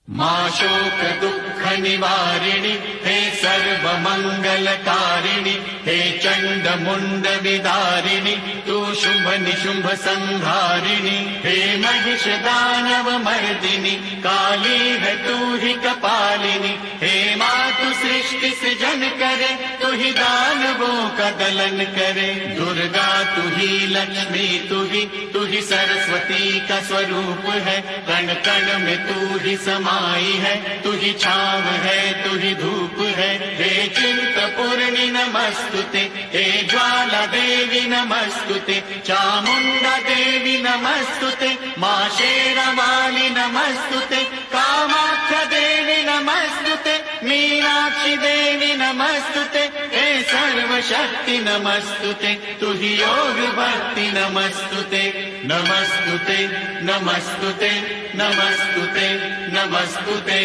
मां शोक दुःख निवारिणि हे सर्वमङ्गलकारिणि हे चण्ड मुण्ड विदारिणि तू शुभ निशुम्भ संहारिणि हे महिष दानव मर्दिनि काली है तू ही कपालिनी हे मातु सृष्टि सृजन करे तू ही दानवों का दलन करे दुर्गा तू ही लक्ष्मी तू ही सरस्वती का स्वरूप है कण कण में तू ही समाई है तू ही छाव है तू ही धूप है हे चिंतपूर्णि नमस्तुते हे ज्वाला देवी नमस्तुते चामुंडा देवी नमस्तुते मां शेरावाली नमस्तुते कामाख्या देवी नमस्तुते मीनाक्षी देवी नमस्तुते हे सर्वशक्ति नमस्तुते तू ही योग भक्ति नमस्तुते नमस्तुते नमस्तुते नमस्तुते नमस्तुते